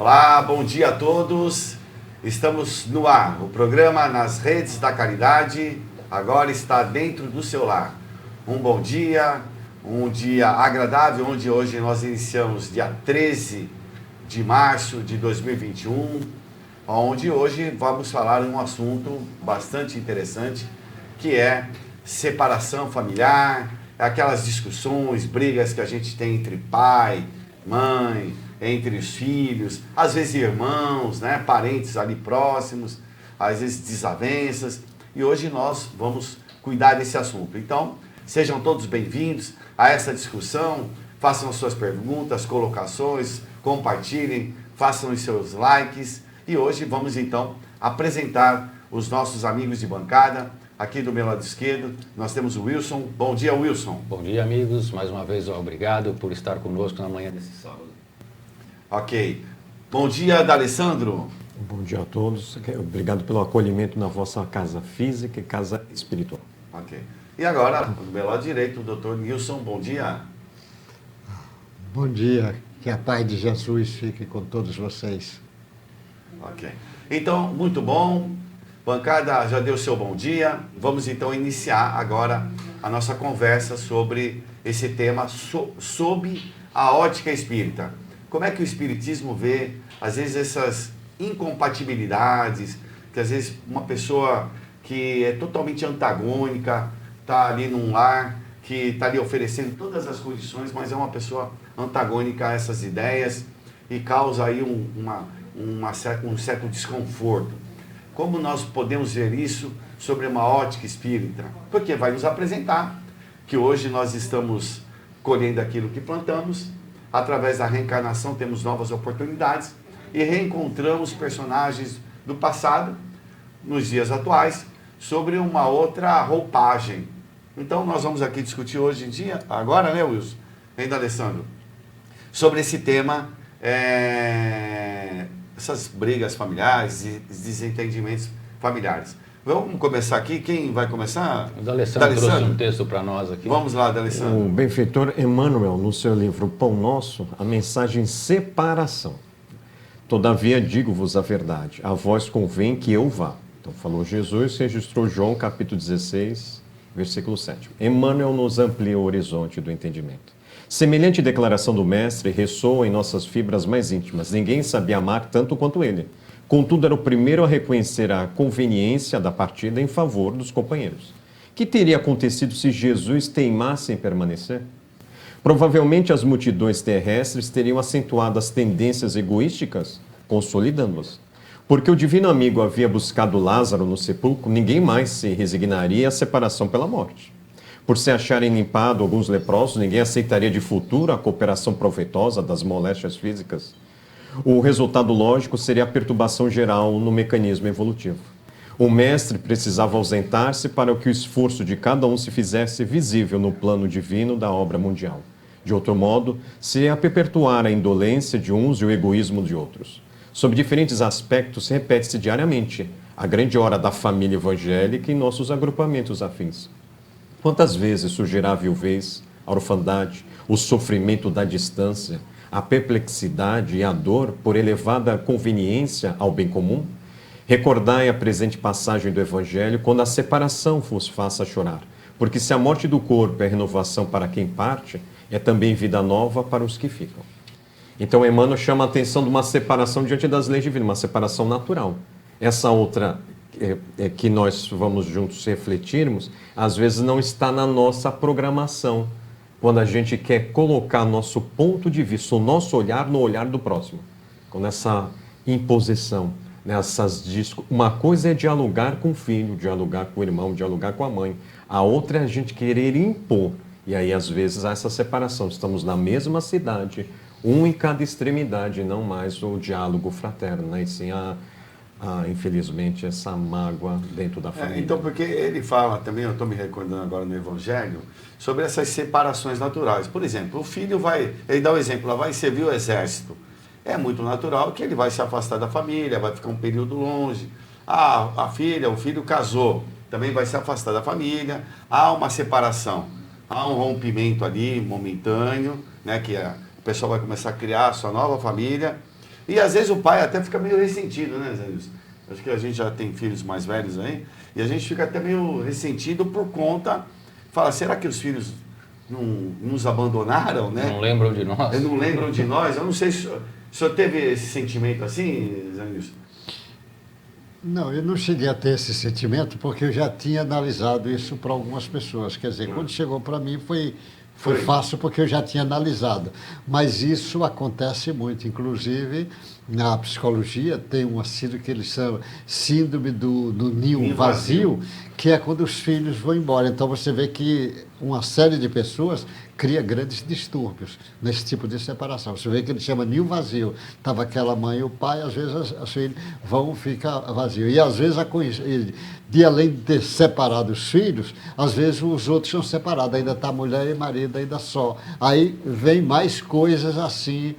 Olá, bom dia a todos. Estamos no ar. O programa Nas Redes da Caridade agora está dentro do seu lar. Um dia agradável, onde hoje nós iniciamos dia 13 de março de 2021, onde hoje vamos falar um assunto bastante interessante, que é separação familiar, aquelas discussões, brigas que a gente tem entre pai, mãe, entre os filhos, às vezes irmãos, né, parentes ali próximos, às vezes desavenças, e hoje nós vamos cuidar desse assunto. Então, sejam todos bem-vindos a essa discussão, façam as suas perguntas, colocações, compartilhem, façam os seus likes, e hoje vamos então apresentar os nossos amigos de bancada. Aqui do meu lado esquerdo, nós temos o Wilson. Bom dia, Wilson. Bom dia, amigos. Mais uma vez, obrigado por estar conosco na manhã desse sábado. Ok. Bom dia, D'Alessandro. Bom dia a todos. Obrigado pelo acolhimento na vossa casa física e casa espiritual. Ok. E agora, do meu lado direito, o doutor Nilson. Bom dia. Bom dia. Que a paz de Jesus fique com todos vocês. Ok. Então, muito bom. Bancada já deu seu bom dia. Vamos então iniciar agora a nossa conversa sobre esse tema sob a ótica espírita. Como é que o espiritismo vê, às vezes, essas incompatibilidades, que às vezes uma pessoa que é totalmente antagônica, está ali num lar, que está ali oferecendo todas as condições, mas é uma pessoa antagônica a essas ideias e causa aí um certo desconforto. Como nós podemos ver isso sobre uma ótica espírita? Porque vai nos apresentar que hoje nós estamos colhendo aquilo que plantamos, através da reencarnação temos novas oportunidades e reencontramos personagens do passado, nos dias atuais, sobre uma outra roupagem. Então nós vamos aqui discutir hoje em dia, agora, né, Wilson? Ainda, Alessandro? Sobre esse tema, essas brigas familiares e desentendimentos familiares. Vamos começar aqui. Quem vai começar? O D'Alessandro trouxe um texto para nós aqui. Vamos lá, D'Alessandro. O benfeitor Emmanuel, no seu livro Pão Nosso, a mensagem separação. Todavia digo-vos a verdade, a vós convém que eu vá. Então falou Jesus, registrou João capítulo 16, versículo 7. Emmanuel nos amplia o horizonte do entendimento. Semelhante declaração do mestre ressoa em nossas fibras mais íntimas. Ninguém sabia amar tanto quanto ele. Contudo, era o primeiro a reconhecer a conveniência da partida em favor dos companheiros. Que teria acontecido se Jesus teimasse em permanecer? Provavelmente as multidões terrestres teriam acentuado as tendências egoísticas, consolidando-as. Porque o divino amigo havia buscado Lázaro no sepulcro, ninguém mais se resignaria à separação pela morte. Por se acharem limpado alguns leprosos, ninguém aceitaria de futuro a cooperação proveitosa das moléstias físicas. O resultado lógico seria a perturbação geral no mecanismo evolutivo. O mestre precisava ausentar-se para que o esforço de cada um se fizesse visível no plano divino da obra mundial. De outro modo, seria perpetuar a indolência de uns e o egoísmo de outros. Sob diferentes aspectos, repete-se diariamente a grande hora da família evangélica em nossos agrupamentos afins. Quantas vezes surgirá a viuvez, a orfandade, o sofrimento da distância, a perplexidade e a dor por elevada conveniência ao bem comum? Recordai a presente passagem do Evangelho quando a separação vos faça chorar, porque se a morte do corpo é renovação para quem parte, é também vida nova para os que ficam. Então Emmanuel chama a atenção de uma separação diante das leis divinas, uma separação natural. Essa outra que nós vamos juntos refletirmos, às vezes não está na nossa programação, quando a gente quer colocar nosso ponto de vista, o nosso olhar no olhar do próximo, com essa imposição, uma coisa é dialogar com o filho, dialogar com o irmão, dialogar com a mãe, a outra é a gente querer impor, e aí às vezes há essa separação, estamos na mesma cidade, um em cada extremidade, não mais o diálogo fraterno, né? E sim infelizmente, essa mágoa dentro da família. Então, porque ele fala também, eu estou me recordando agora no Evangelho, sobre essas separações naturais. Por exemplo, o filho ele dá o exemplo, vai servir o exército. É muito natural que ele vai se afastar da família, vai ficar um período longe. A filha, o filho casou, também vai se afastar da família. Há uma separação, há um rompimento ali momentâneo, né, que a pessoa vai começar a criar a sua nova família. E às vezes o pai até fica meio ressentido, né, Zé Nilson? Acho que a gente já tem filhos mais velhos aí, e a gente fica até meio ressentido por conta, fala, será que os filhos não nos abandonaram, né? Não lembram de nós? Não lembram de nós? Eu não sei se o senhor teve esse sentimento assim, Zé Nilson? Não, eu não cheguei a ter esse sentimento porque eu já tinha analisado isso para algumas pessoas. Quer dizer, quando chegou para mim foi fácil porque eu já tinha analisado. Mas isso acontece muito. Inclusive, na psicologia tem uma síndrome que eles chamam síndrome do ninho vazio, que é quando os filhos vão embora. Então você vê que uma série de pessoas cria grandes distúrbios nesse tipo de separação. Você vê que ele chama ninho vazio. Estava aquela mãe e o pai, às vezes os filhos vão ficar vazio. E às vezes, de além de ter separado os filhos, às vezes os outros são separados. Ainda está mulher e marido, ainda só. Aí vem mais coisas assim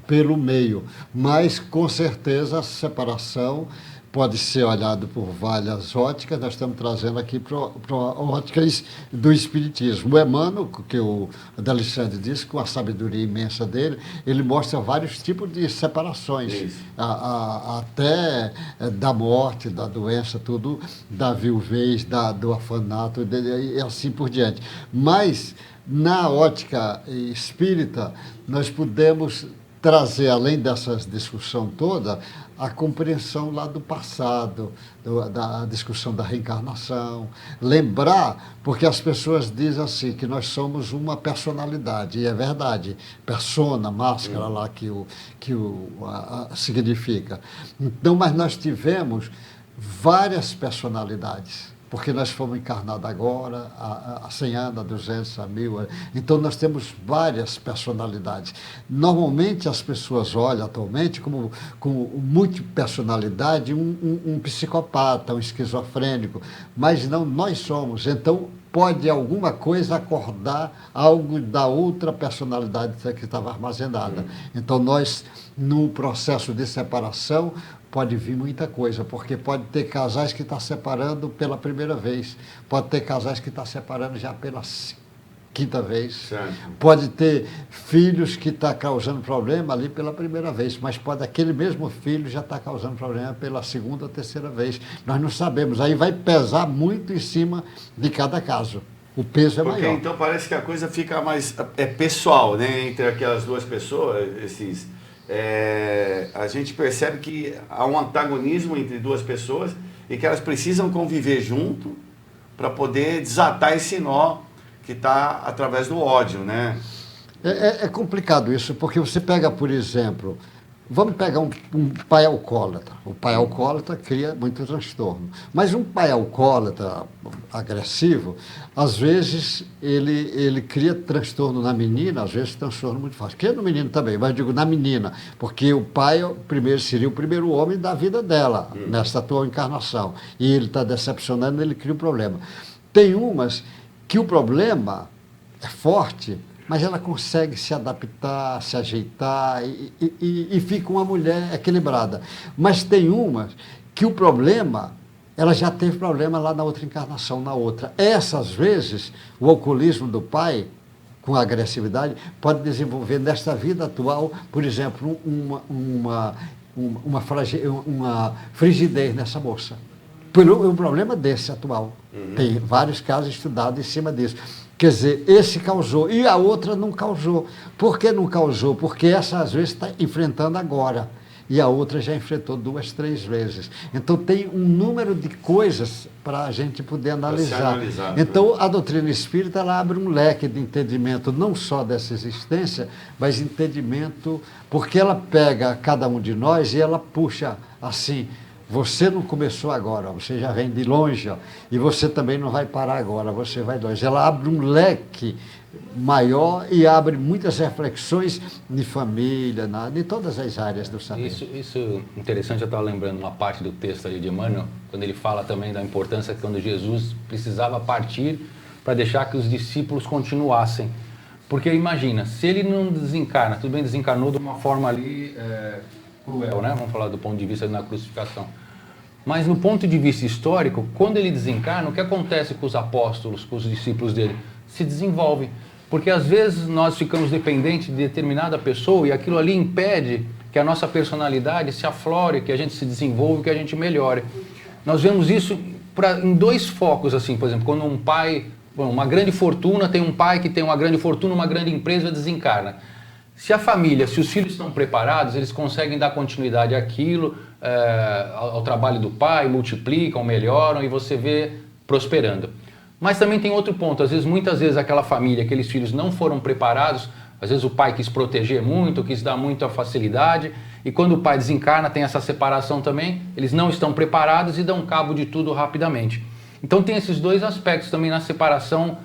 pelo meio. Mas, com certeza, a separação pode ser olhado por várias óticas. Nós estamos trazendo aqui para óticas do Espiritismo. O Emmanuel, que o D'Alessandro disse, com a sabedoria imensa dele, ele mostra vários tipos de separações, até da morte, da doença, tudo, da viuvez, do orfanato, e assim por diante. Mas, na ótica espírita, nós podemos trazer, além dessa discussão toda, a compreensão lá do passado, da discussão da reencarnação. Lembrar, porque as pessoas dizem assim, que nós somos uma personalidade, e é verdade, persona, máscara lá que significa. Então, mas nós tivemos várias personalidades, porque nós fomos encarnados agora, há 100 anos, há 200, há 1000. Então, nós temos várias personalidades. Normalmente, as pessoas olham atualmente como multipersonalidade, um psicopata, um esquizofrênico, mas não, nós somos. Então, pode alguma coisa acordar algo da outra personalidade que estava armazenada. Então, nós, no processo de separação, pode vir muita coisa, porque pode ter casais que estão separando pela primeira vez, pode ter casais que estão separando já pela quinta vez, certo. Pode ter filhos que estão causando problema ali pela primeira vez, mas pode aquele mesmo filho já estar causando problema pela segunda ou terceira vez. Nós não sabemos, aí vai pesar muito em cima de cada caso. O peso é maior. Porque então parece que a coisa fica mais pessoal, né? Entre aquelas duas pessoas, a gente percebe que há um antagonismo entre duas pessoas e que elas precisam conviver junto para poder desatar esse nó que está através do ódio, né? É complicado isso, porque você pega, por exemplo, vamos pegar um pai alcoólatra. O pai alcoólatra cria muito transtorno. Mas um pai alcoólatra agressivo, às vezes ele cria transtorno na menina, às vezes transtorno muito fácil. Cria no menino também, mas eu digo na menina, porque o pai seria o primeiro homem da vida dela, nessa atual encarnação. E ele está decepcionando, ele cria um problema. Tem umas que o problema é forte, mas ela consegue se adaptar, se ajeitar e fica uma mulher equilibrada. Mas tem umas que o problema, ela já teve problema lá na outra encarnação, na outra. Essas vezes, o alcoolismo do pai, com agressividade, pode desenvolver nesta vida atual, por exemplo, uma frigidez nessa moça. Um problema desse atual. Tem vários casos estudados em cima disso. Quer dizer, esse causou e a outra não causou. Por que não causou? Porque essa, às vezes, está enfrentando agora. E a outra já enfrentou 2, 3 vezes. Então, tem um número de coisas para a gente poder analisar. Então, a doutrina espírita ela abre um leque de entendimento, não só dessa existência, mas entendimento, porque ela pega cada um de nós e ela puxa assim. Você não começou agora, você já vem de longe, ó, e você também não vai parar agora, você vai longe. Ela abre um leque maior e abre muitas reflexões de família, de todas as áreas do saber. Isso interessante, eu estava lembrando uma parte do texto ali de Emmanuel, quando ele fala também da importância que quando Jesus precisava partir para deixar que os discípulos continuassem. Porque imagina, se ele não desencarna, tudo bem, desencarnou de uma forma ali cruel, né? Vamos falar do ponto de vista da crucificação. Mas no ponto de vista histórico, quando ele desencarna, o que acontece com os apóstolos, com os discípulos dele? Se desenvolvem. Porque às vezes nós ficamos dependentes de determinada pessoa e aquilo ali impede que a nossa personalidade se aflore, que a gente se desenvolva, que a gente melhore. Nós vemos isso em dois focos, assim, por exemplo, quando um pai, uma grande fortuna, tem um pai que tem uma grande fortuna, uma grande empresa, desencarna. Se a família, se os filhos estão preparados, eles conseguem dar continuidade àquilo, ao trabalho do pai, multiplicam, melhoram e você vê prosperando. Mas também tem outro ponto, muitas vezes aquela família, aqueles filhos não foram preparados, às vezes o pai quis proteger muito, quis dar muita facilidade, e quando o pai desencarna tem essa separação também, eles não estão preparados e dão cabo de tudo rapidamente. Então tem esses dois aspectos também na separação,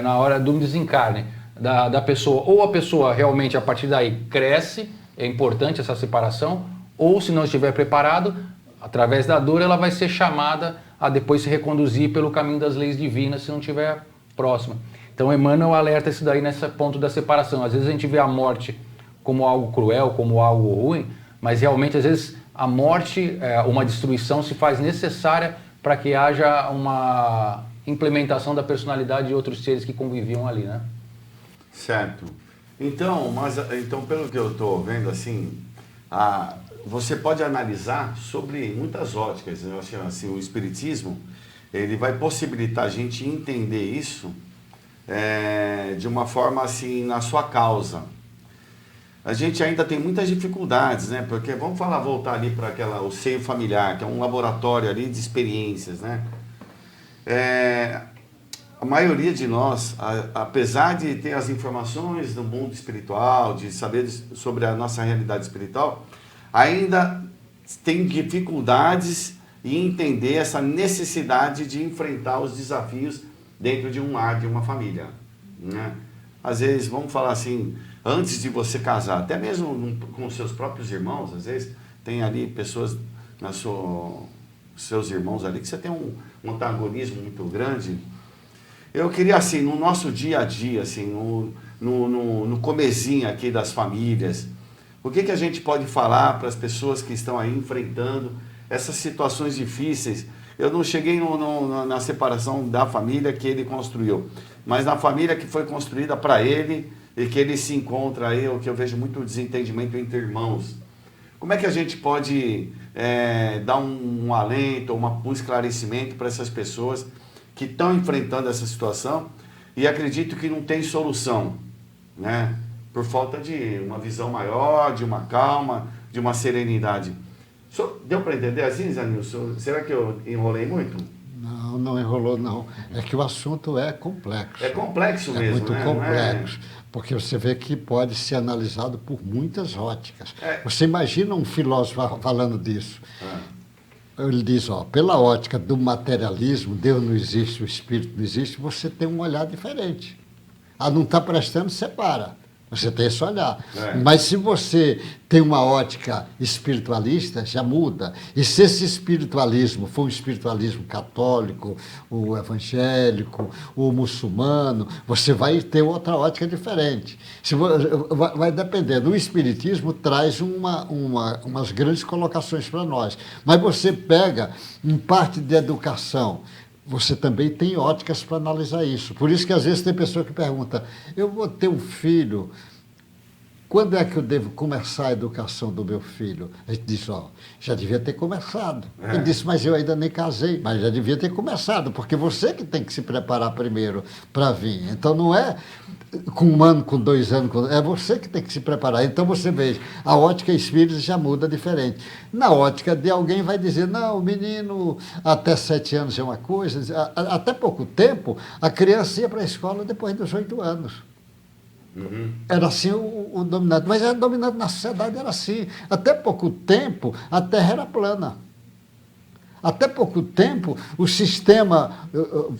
na hora do desencarne da pessoa. Ou a pessoa realmente a partir daí cresce, é importante essa separação, ou se não estiver preparado, através da dor ela vai ser chamada a depois se reconduzir pelo caminho das leis divinas se não estiver próxima. Então Emmanuel alerta isso daí nesse ponto da separação. Às vezes a gente vê a morte como algo cruel, como algo ruim, mas realmente às vezes a morte, uma destruição se faz necessária para que haja uma implementação da personalidade de outros seres que conviviam ali, né? Certo. Então, pelo que eu estou vendo, assim, você pode analisar sobre muitas óticas. Eu acho assim, o Espiritismo ele vai possibilitar a gente entender isso de uma forma assim, na sua causa. A gente ainda tem muitas dificuldades, né? Porque vamos voltar ali para o seio familiar, que é um laboratório ali de experiências, né? A maioria de nós, apesar de ter as informações do mundo espiritual, de saber sobre a nossa realidade espiritual, ainda tem dificuldades em entender essa necessidade de enfrentar os desafios dentro de um lar, de uma família, né? Às vezes, vamos falar assim, antes de você casar, até mesmo com os seus próprios irmãos, às vezes tem ali pessoas, seus irmãos ali, que você tem um antagonismo muito grande. Eu queria, assim, no nosso dia a dia, assim, no comecinho aqui das famílias, o que a gente pode falar para as pessoas que estão aí enfrentando essas situações difíceis? Eu não cheguei na separação da família que ele construiu, mas na família que foi construída para ele e que ele se encontra aí, o que eu vejo muito desentendimento entre irmãos. Como é que a gente pode dar um alento, um esclarecimento para essas pessoas que estão enfrentando essa situação e acredito que não tem solução, né? Por falta de uma visão maior, de uma calma, de uma serenidade. Deu para entender assim, Zé Nilson? Será que eu enrolei muito? Não, não enrolou, não. É que o assunto é complexo. É complexo mesmo, é muito né? complexo. Porque você vê que pode ser analisado por muitas óticas. Você imagina um filósofo falando disso. Ele diz, pela ótica do materialismo, Deus não existe, o Espírito não existe, você tem um olhar diferente. Não está prestando, separa. Você tem esse olhar. Mas se você tem uma ótica espiritualista, já muda. E se esse espiritualismo for um espiritualismo católico, o evangélico, o muçulmano, você vai ter outra ótica diferente. Vai depender. O espiritismo traz umas grandes colocações para nós. Mas você pega em parte de educação, você também tem óticas para analisar isso. Por isso que às vezes tem pessoa que pergunta, eu vou ter um filho, quando é que eu devo começar a educação do meu filho? A gente diz, já devia ter começado. Ele disse, mas eu ainda nem casei, mas já devia ter começado, porque você que tem que se preparar primeiro para vir. Então não é com 1 ano, com 2 anos, é você que tem que se preparar. Então você veja, a ótica espírita já muda diferente. Na ótica de alguém vai dizer, não, o menino até 7 anos é uma coisa, até pouco tempo a criança ia para a escola depois dos 8 anos. Era assim o dominante, mas era dominante na sociedade, era assim. Até pouco tempo a Terra era plana. Até pouco tempo o sistema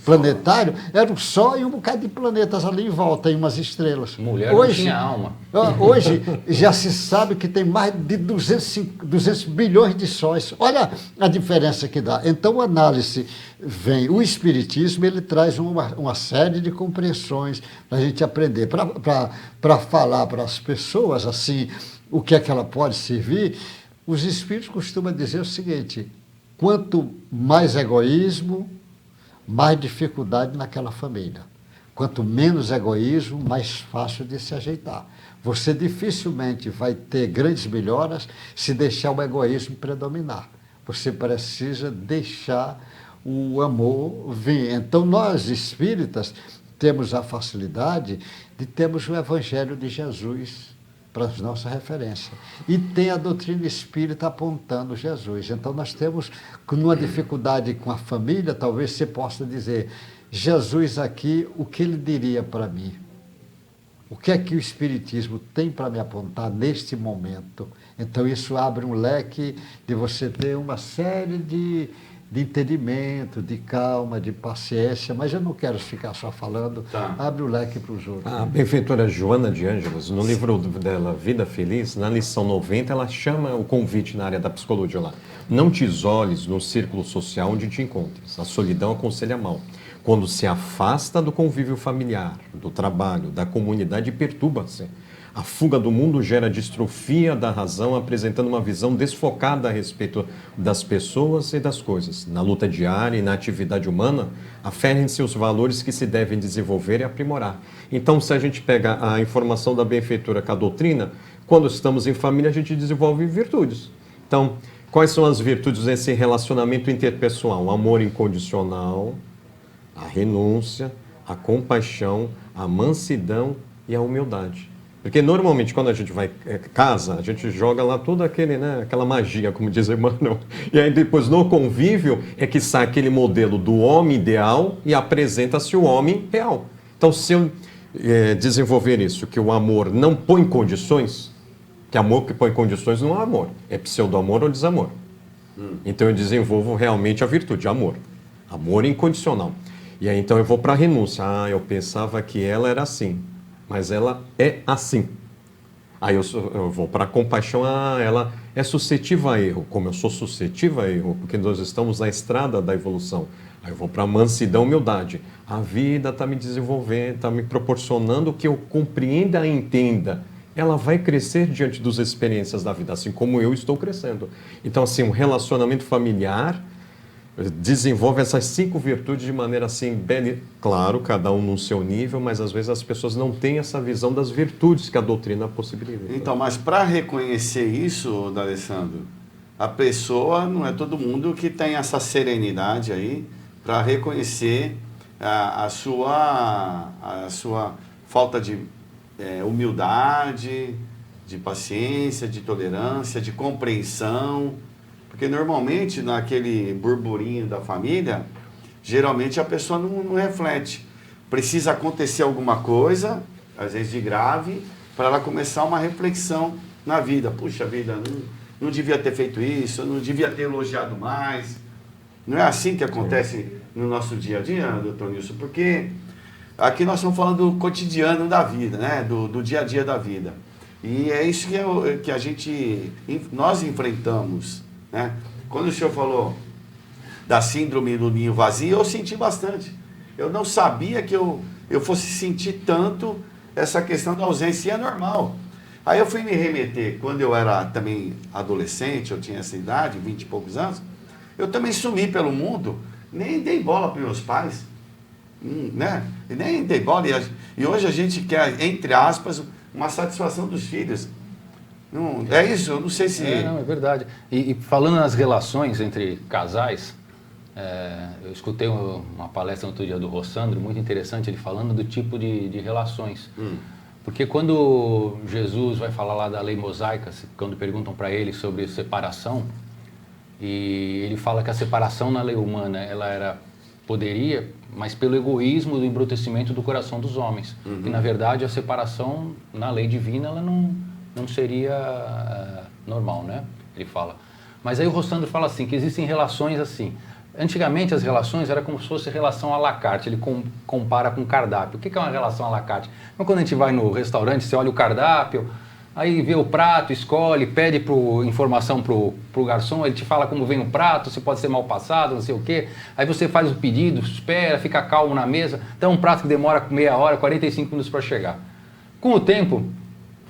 planetário era o Sol e um bocado de planetas ali em volta, e umas estrelas. Mulher hoje, não tinha alma. Hoje já se sabe que tem mais de 200 bilhões de sóis. Olha a diferença que dá. Então a análise vem, o Espiritismo ele traz uma série de compreensões para a gente aprender, para falar para as pessoas assim, o que é que ela pode servir. Os Espíritos costumam dizer o seguinte, quanto mais egoísmo, mais dificuldade naquela família. Quanto menos egoísmo, mais fácil de se ajeitar. Você dificilmente vai ter grandes melhoras se deixar o egoísmo predominar. Você precisa deixar o amor vir. Então, nós espíritas temos a facilidade de termos o Evangelho de Jesus para a nossa referência. E tem a doutrina espírita apontando Jesus. Então, nós temos, numa dificuldade com a família, talvez você possa dizer, Jesus aqui, o que ele diria para mim? O que é que o Espiritismo tem para me apontar neste momento? Então, isso abre um leque de você ter uma série de entendimento, de calma, de paciência, mas eu não quero ficar só falando, abre o leque para os outros. A benfeitora Joana de Ângeles, no livro dela, Vida Feliz, na lição 90, ela chama o convite na área da psicologia lá. Não te isoles no círculo social onde te encontres. A solidão aconselha mal. Quando se afasta do convívio familiar, do trabalho, da comunidade, perturba-se. A fuga do mundo gera distrofia da razão, apresentando uma visão desfocada a respeito das pessoas e das coisas. Na luta diária e na atividade humana, aferem-se os valores que se devem desenvolver e aprimorar. Então, se a gente pega a informação da benfeitora com a doutrina, quando estamos em família, a gente desenvolve virtudes. Então, quais são as virtudes desse relacionamento interpessoal? O amor incondicional, a renúncia, a compaixão, a mansidão e a humildade. Porque normalmente quando a gente vai casa, a gente joga lá tudo aquele, né, aquela magia, como diz Emmanuel. E aí depois no convívio é que sai aquele modelo do homem ideal e apresenta-se o homem real. Então se eu desenvolver isso, que o amor não põe condições, que amor que põe condições não é amor, é pseudo-amor ou desamor. Então eu desenvolvo realmente a virtude, amor. Amor incondicional. E aí então eu vou para a renúncia. Ah, eu pensava que ela era assim, mas ela é assim. Aí eu vou para a compaixão. Ah, ela é suscetível a erro. Como eu sou suscetível a erro, porque nós estamos na estrada da evolução. Aí eu vou para a mansidão, humildade. A vida está me desenvolvendo, está me proporcionando que eu compreenda e entenda. Ela vai crescer diante das experiências da vida, assim como eu estou crescendo. Então, assim, um relacionamento familiar desenvolve essas 5 virtudes de maneira assim, bem, claro, cada um no seu nível, mas às vezes as pessoas não têm essa visão das virtudes que a doutrina possibilita. Então, mas para reconhecer isso, D'Alessandro, a pessoa, não é todo mundo que tem essa serenidade aí para reconhecer a sua falta de humildade, de paciência, de tolerância, de compreensão. Porque normalmente, naquele burburinho da família, geralmente a pessoa não reflete. Precisa acontecer alguma coisa, às vezes de grave, para ela começar uma reflexão na vida. Puxa vida, não devia ter feito isso, eu não devia ter elogiado mais. Não é assim que acontece no nosso dia a dia, doutor Nilson? Porque aqui nós estamos falando do cotidiano da vida, né? Do dia a dia da vida. E é isso que nós enfrentamos. Né? Quando o senhor falou da síndrome do ninho vazio, eu senti bastante. Eu não sabia que eu fosse sentir tanto essa questão da ausência, e é normal. Aí eu fui me remeter, quando eu era também adolescente, eu tinha essa idade, 20 e poucos anos, eu também sumi pelo mundo, nem dei bola para meus pais, né? E nem dei bola, e hoje a gente quer, entre aspas, uma satisfação dos filhos. Não, é isso, eu não sei se... Não, é verdade. E falando nas relações entre casais, eu escutei uma palestra no outro dia do Rossandro, muito interessante, ele falando do tipo de relações. Porque quando Jesus vai falar lá da lei mosaica, quando perguntam para ele sobre separação, e ele fala que a separação na lei humana, ela poderia, mas pelo egoísmo do embrutecimento do coração dos homens. E na verdade a separação na lei divina, ela não seria normal, né? Ele fala. Mas aí o Rossandro fala assim, que existem relações assim. Antigamente as relações eram como se fosse relação à la carte, ele compara com cardápio. O que é uma relação à la carte? Então, quando a gente vai no restaurante, você olha o cardápio, aí vê o prato, escolhe, pede informação pro garçom, ele te fala como vem o prato, se pode ser mal passado, não sei o quê. Aí você faz o pedido, espera, fica calmo na mesa. Então um prato que demora meia hora, 45 minutos para chegar. Com o tempo,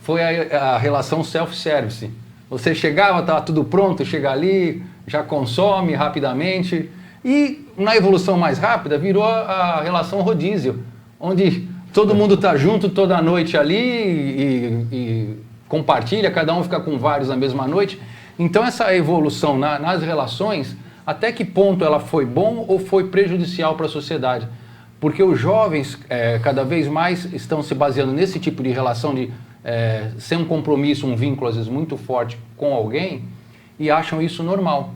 foi a relação self-service. Você chegava, estava tudo pronto, chega ali, já consome rapidamente. E na evolução mais rápida, virou a relação rodízio, onde todo mundo tá junto toda noite ali e compartilha, cada um fica com vários na mesma noite. Então essa evolução nas relações, até que ponto ela foi bom ou foi prejudicial para a sociedade? Porque os jovens cada vez mais estão se baseando nesse tipo de relação de ser um compromisso, um vínculo às vezes muito forte com alguém e acham isso normal.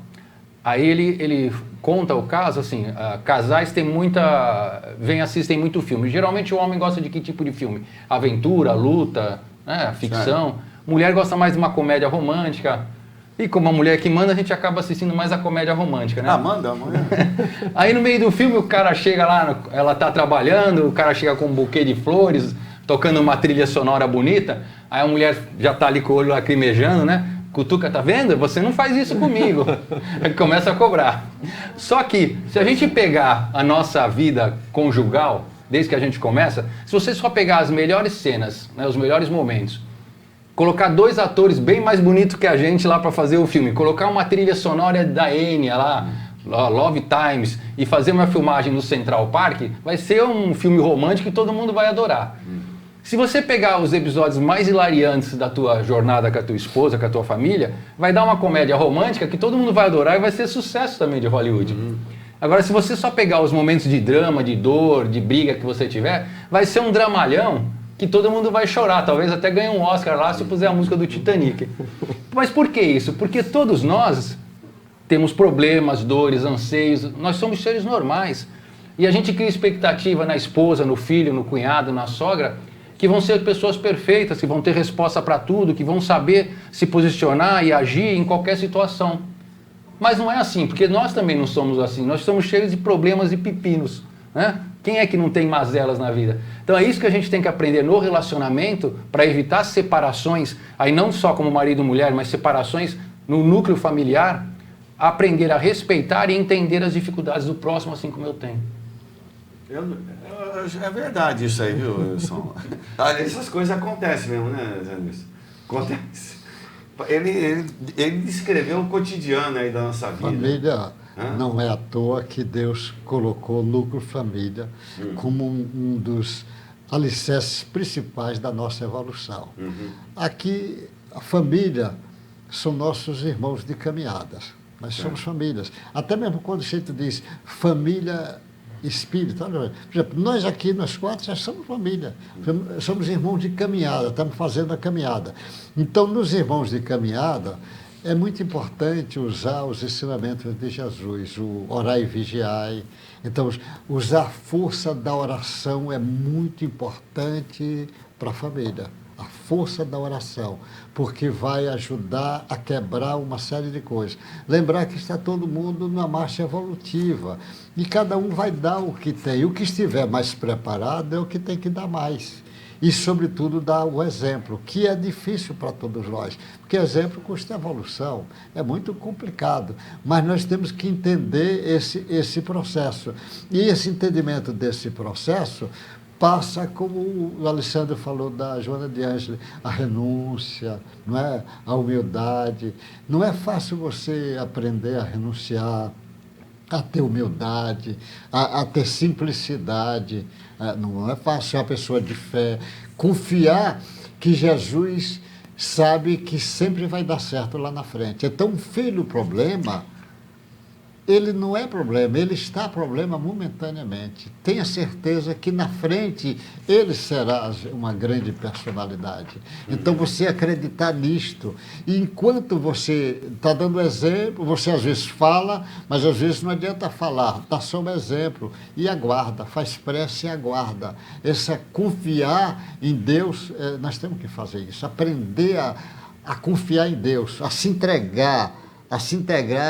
Aí ele conta o caso, assim, casais assistem muito filme. Geralmente o homem gosta de que tipo de filme? Aventura, luta, né, ficção. Mulher gosta mais de uma comédia romântica. E como a mulher que manda, a gente acaba assistindo mais a comédia romântica, né? Manda, mulher. Aí no meio do filme o cara chega lá, ela tá trabalhando, o cara chega com um buquê de flores, tocando uma trilha sonora bonita, aí a mulher já tá ali com o olho lacrimejando, né? Cutuca, tá vendo? Você não faz isso comigo. Aí começa a cobrar. Só que, se a gente pegar a nossa vida conjugal, desde que a gente começa, se você só pegar as melhores cenas, né, os melhores momentos, colocar 2 atores bem mais bonitos que a gente lá para fazer o filme, colocar uma trilha sonora da Enya lá, Love Times, e fazer uma filmagem no Central Park, vai ser um filme romântico que todo mundo vai adorar. Se você pegar os episódios mais hilariantes da tua jornada com a tua esposa, com a tua família, vai dar uma comédia romântica que todo mundo vai adorar e vai ser sucesso também de Hollywood. Agora, se você só pegar os momentos de drama, de dor, de briga que você tiver, vai ser um dramalhão que todo mundo vai chorar. Talvez até ganhe um Oscar lá se puser a música do Titanic. Mas por que isso? Porque todos nós temos problemas, dores, anseios. Nós somos seres normais. E a gente cria expectativa na esposa, no filho, no cunhado, na sogra, que vão ser pessoas perfeitas, que vão ter resposta para tudo, que vão saber se posicionar e agir em qualquer situação. Mas não é assim, porque nós também não somos assim. Nós somos cheios de problemas e pepinos, né? Quem é que não tem mazelas na vida? Então é isso que a gente tem que aprender no relacionamento para evitar separações, aí não só como marido e mulher, mas separações no núcleo familiar, aprender a respeitar e entender as dificuldades do próximo assim como eu tenho. É verdade isso aí, viu, Wilson? Essas coisas acontecem mesmo, né, Zé Luiz? Acontece. Ele descreveu o cotidiano aí da nossa vida. Família, não é à toa que Deus colocou o núcleo família como um dos alicerces principais da nossa evolução. Aqui, a família são nossos irmãos de caminhadas. Nós somos famílias. Até mesmo quando a gente diz família espírita, por exemplo, nós aqui, nós 4, já somos família, somos irmãos de caminhada, estamos fazendo a caminhada. Então, nos irmãos de caminhada, é muito importante usar os ensinamentos de Jesus, o orai e vigiai. Então, usar a força da oração é muito importante para a família. A força da oração, porque vai ajudar a quebrar uma série de coisas. Lembrar que está todo mundo numa marcha evolutiva e cada um vai dar o que tem. O que estiver mais preparado é o que tem que dar mais. E, sobretudo, dar o exemplo, que é difícil para todos nós, porque exemplo custa evolução, é muito complicado, mas nós temos que entender esse processo. E esse entendimento desse processo passa, como o Alessandro falou da Joana de Ângeles, a renúncia, não é? A humildade. Não é fácil você aprender a renunciar, a ter humildade, a ter simplicidade. Não é fácil ser uma pessoa de fé. Confiar que Jesus sabe que sempre vai dar certo lá na frente. Então, um filho problema, ele não é problema, ele está problema momentaneamente. Tenha certeza que na frente ele será uma grande personalidade. Então você acreditar nisto. E enquanto você está dando exemplo, você às vezes fala, mas às vezes não adianta falar, dá só um exemplo. E aguarda, faz prece e aguarda. Essa confiar em Deus, nós temos que fazer isso, aprender a confiar em Deus, a se entregar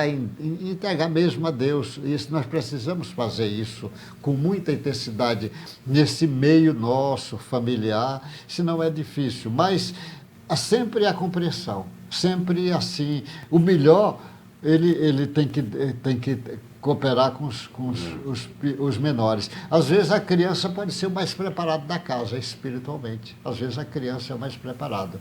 e entregar mesmo a Deus. Isso, nós precisamos fazer isso com muita intensidade nesse meio nosso, familiar, senão é difícil. Mas sempre a compreensão, sempre assim. O melhor, ele tem que cooperar com os menores. Às vezes a criança pode ser o mais preparado da casa, espiritualmente. Às vezes a criança é o mais preparado.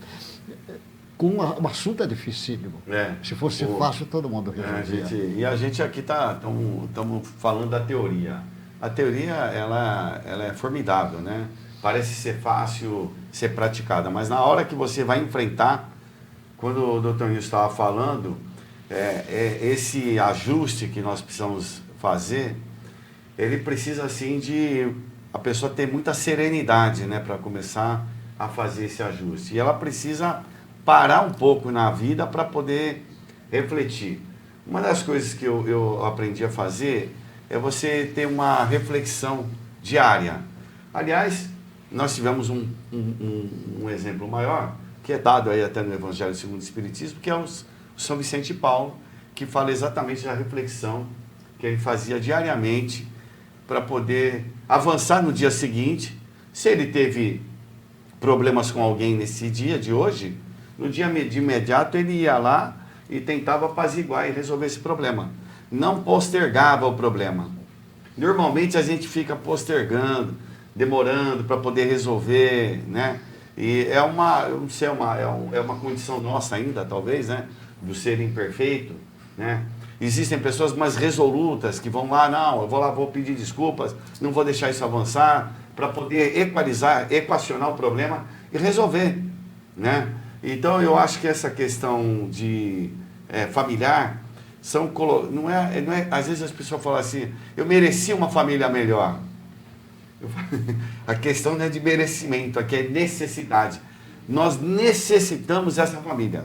Com um assunto é dificílimo. Se fosse fácil, todo mundo resolvia. E a gente aqui estamos falando da teoria. A teoria, ela é formidável, né? parece ser fácil ser praticada, mas na hora que você vai enfrentar, quando o Dr. Nilson estava falando, esse ajuste que nós precisamos fazer, ele precisa assim de a pessoa ter muita serenidade, né, para começar a fazer esse ajuste. E ela precisa parar um pouco na vida para poder refletir. Uma das coisas que eu aprendi a fazer é você ter uma reflexão diária. Aliás, nós tivemos um exemplo maior, que é dado aí até no Evangelho segundo o Espiritismo, que é o São Vicente de Paulo, que fala exatamente da reflexão que ele fazia diariamente para poder avançar no dia seguinte. Se ele teve problemas com alguém nesse dia de hoje, no dia de imediato ele ia lá e tentava apaziguar e resolver esse problema. Não postergava o problema. Normalmente a gente fica postergando, demorando para poder resolver, né? E é uma, eu não sei, é uma condição nossa ainda, talvez, né? Do ser imperfeito, né? Existem pessoas mais resolutas que vão lá, não, eu vou lá, vou pedir desculpas, não vou deixar isso avançar, para poder equacionar o problema e resolver, né? Então eu acho que essa questão de familiar não é, às vezes as pessoas falam assim, eu mereci uma família melhor. A questão não é de merecimento, aqui é necessidade. Nós necessitamos dessa família.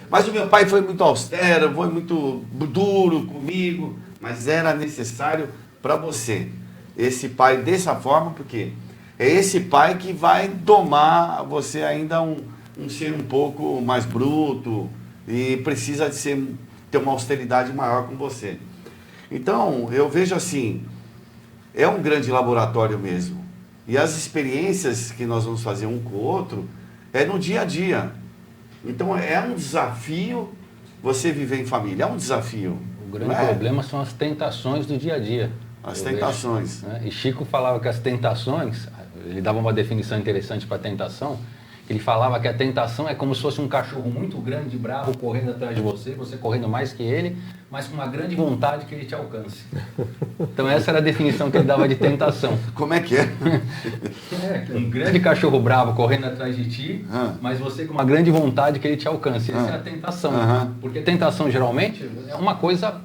Mas o meu pai foi muito austero, foi muito duro comigo, mas era necessário para você. Esse pai dessa forma, porque é esse pai que vai domar você ainda um ser um pouco mais bruto e precisa de ter uma austeridade maior com você. Então, eu vejo assim, é um grande laboratório mesmo. E as experiências que nós vamos fazer um com o outro é no dia a dia. Então é um desafio você viver em família, é um desafio. O grande problema são as tentações do dia a dia. As tentações. Vejo, né? E Chico falava que as tentações, ele dava uma definição interessante para a tentação, ele falava que a tentação é como se fosse um cachorro muito grande, bravo, correndo atrás de você correndo mais que ele, mas com uma grande vontade que ele te alcance. Então essa era a definição que ele dava de tentação. Como é que é? Um grande cachorro bravo correndo atrás de ti, mas você com uma grande vontade que ele te alcance. Essa é a tentação. Porque tentação geralmente é uma coisa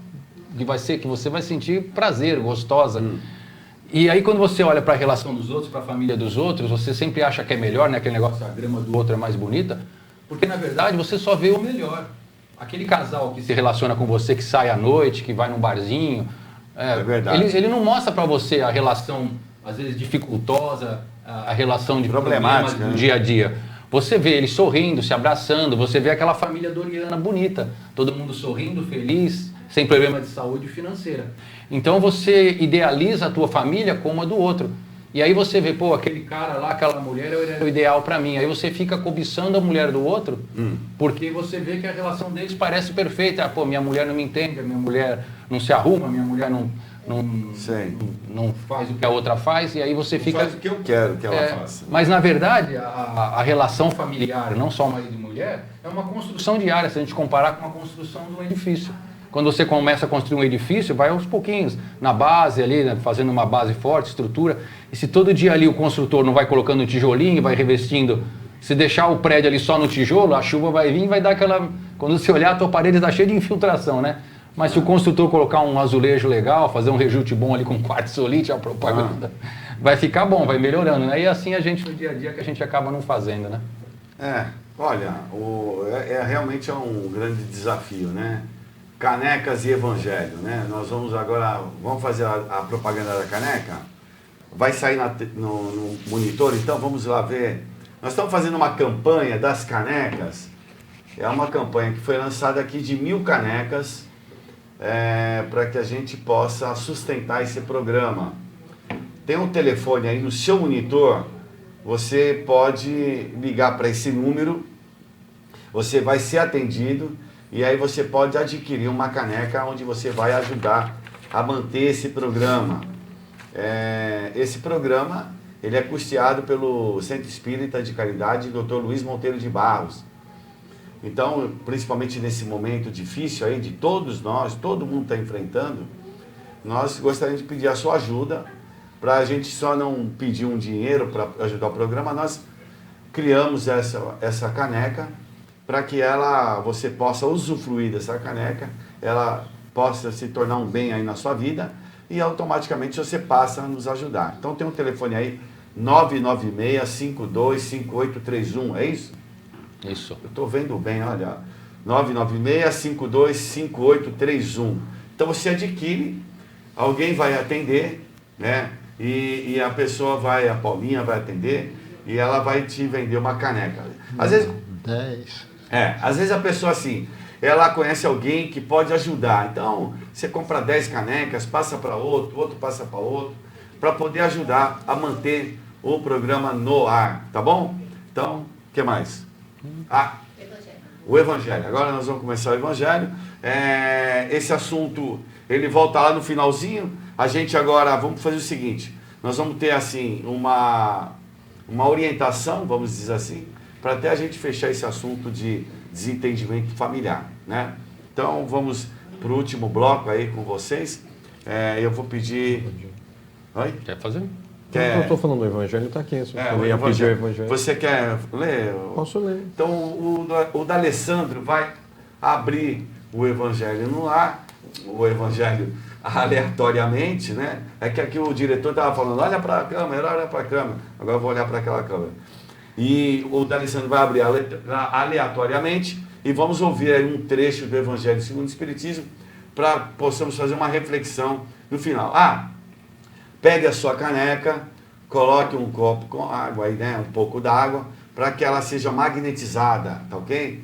que você vai sentir prazer, gostosa. E aí quando você olha para a relação dos outros, para a família dos outros, você sempre acha que é melhor, né? Aquele negócio, a grama do outro é mais bonita, porque na verdade você só vê o melhor. Aquele casal que se relaciona com você, que sai à noite, que vai num barzinho, é verdade. Ele não mostra para você a relação, às vezes, dificultosa, a relação de problemática do dia a dia. Você vê eles sorrindo, se abraçando, você vê aquela família doriana bonita, todo mundo sorrindo, feliz, sem problema de saúde financeira. Então você idealiza a tua família como a do outro. E aí você vê, pô, aquele cara lá, aquela mulher era o ideal para mim. Aí você fica cobiçando a mulher do outro, porque você vê que a relação deles parece perfeita. Ah, pô, minha mulher não me entende, minha mulher não se arruma, minha mulher não faz o que a outra faz, e aí você fica... Faz o que eu quero que ela faça. Mas na verdade, a relação familiar, não só marido e mulher, é uma construção diária, se a gente comparar com a construção de um edifício. Quando você começa a construir um edifício, vai aos pouquinhos, na base ali, né, fazendo uma base forte, estrutura. E se todo dia ali o construtor não vai colocando tijolinho, vai revestindo, se deixar o prédio ali só no tijolo, a chuva vai vir e vai dar aquela... Quando você olhar, a tua parede está cheia de infiltração, né? Mas se o construtor colocar um azulejo legal, fazer um rejunte bom ali com quartzolite, a propaganda, vai ficar bom, vai melhorando, né? E assim a gente, no dia a dia, que a gente acaba não fazendo, né? Olha, realmente é um grande desafio, né? Canecas e evangelho, né? Nós vamos fazer a propaganda da caneca. Vai sair no monitor, então vamos lá ver. Nós estamos fazendo uma campanha das canecas. É uma campanha que foi lançada aqui de 1000 canecas para que a gente possa sustentar esse programa. Tem um telefone aí no seu monitor, você pode ligar para esse número, você vai ser atendido. E aí você pode adquirir uma caneca onde você vai ajudar a manter esse programa. Esse programa ele é custeado pelo Centro Espírita de Caridade Dr. Luiz Monteiro de Barros. Então, principalmente nesse momento difícil aí de todos nós, todo mundo está enfrentando, nós gostaríamos de pedir a sua ajuda para a gente só não pedir um dinheiro para ajudar o programa, nós criamos essa caneca para que você possa usufruir dessa caneca, ela possa se tornar um bem aí na sua vida e automaticamente você passa a nos ajudar. Então tem um telefone aí, 996-525831, é isso? Isso. Eu estou vendo bem, olha, 996-525831. Então você adquire, alguém vai atender, né? E a pessoa a Paulinha vai atender e ela vai te vender uma caneca. Às vezes, 10. às vezes a pessoa assim, ela conhece alguém que pode ajudar. Então, você compra 10 canecas, passa para outro passa para outro, para poder ajudar a manter o programa no ar, tá bom? Então, o que mais? O Evangelho. Agora nós vamos começar o Evangelho. Esse assunto, ele volta lá no finalzinho. A gente agora, vamos fazer o seguinte, nós vamos ter assim, uma orientação, vamos dizer assim, para até a gente fechar esse assunto de desentendimento familiar, né? Então, vamos para o último bloco aí com vocês. Eu vou pedir... Oi? Quer fazer? Eu estou falando do Evangelho, está aqui. Eu ia pedir o Evangelho. Você quer ler? Posso ler. Então, o D'Alessandro vai abrir o Evangelho no ar, o Evangelho aleatoriamente, né? É que aqui o diretor estava falando, olha para a câmera, olha para a câmera. Agora eu vou olhar para aquela câmera. E o D'Alessandro vai abrir aleatoriamente e vamos ouvir aí um trecho do Evangelho segundo o Espiritismo para possamos fazer uma reflexão no final. Pegue a sua caneca, coloque um copo com água aí, né? Um pouco d'água, para que ela seja magnetizada, tá ok?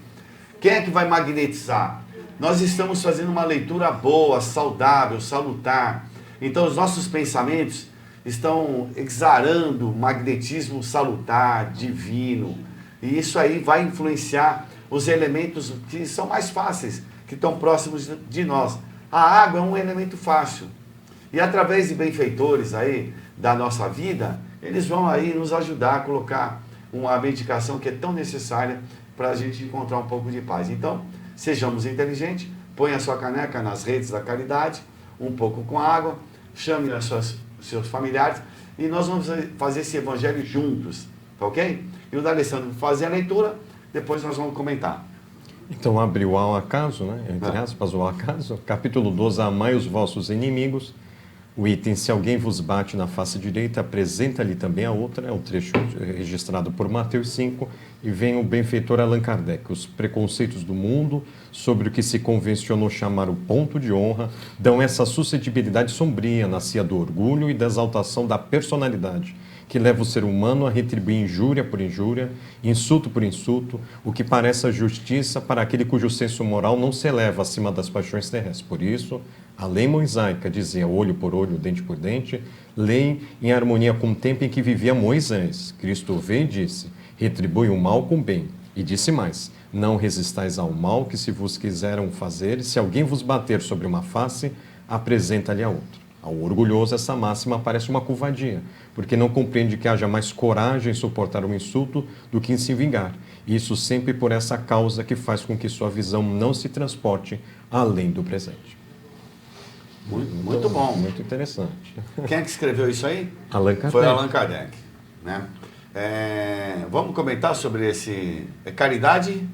Quem é que vai magnetizar? Nós estamos fazendo uma leitura boa, saudável, salutar. Então os nossos pensamentos estão exarando magnetismo salutar, divino. E isso aí vai influenciar os elementos que são mais fáceis, que estão próximos de nós. A água é um elemento fácil. E através de benfeitores aí da nossa vida, eles vão aí nos ajudar a colocar uma medicação que é tão necessária para a gente encontrar um pouco de paz. Então, sejamos inteligentes, põe a sua caneca nas redes da caridade, um pouco com água, chame seus familiares e nós vamos fazer esse evangelho juntos, tá ok? E o D'Alessandro vai fazer a leitura, depois nós vamos comentar. Então abriu ao acaso, né? Entre aspas, o acaso. Capítulo 12, amai os vossos inimigos. O item, se alguém vos bate na face direita, apresenta-lhe também a outra. É um trecho registrado por Mateus 5. E vem o benfeitor Allan Kardec. Os preconceitos do mundo sobre o que se convencionou chamar o ponto de honra dão essa suscetibilidade sombria, nascia do orgulho e da exaltação da personalidade, que leva o ser humano a retribuir injúria por injúria, insulto por insulto, o que parece a justiça para aquele cujo senso moral não se eleva acima das paixões terrestres. Por isso, a lei mosaica dizia olho por olho, dente por dente, lei em harmonia com o tempo em que vivia Moisés. Cristo veio e disse, retribui o mal com o bem. E disse mais, não resistais ao mal que se vos quiseram fazer, se alguém vos bater sobre uma face, apresenta-lhe a outra. Ao orgulhoso, essa máxima parece uma covardia, porque não compreende que haja mais coragem em suportar um insulto do que em se vingar. Isso sempre por essa causa que faz com que sua visão não se transporte além do presente. Muito bom. Muito interessante. Quem é que escreveu isso aí? Allan Kardec. Foi Allan Kardec, né? Vamos comentar sobre esse... caridade?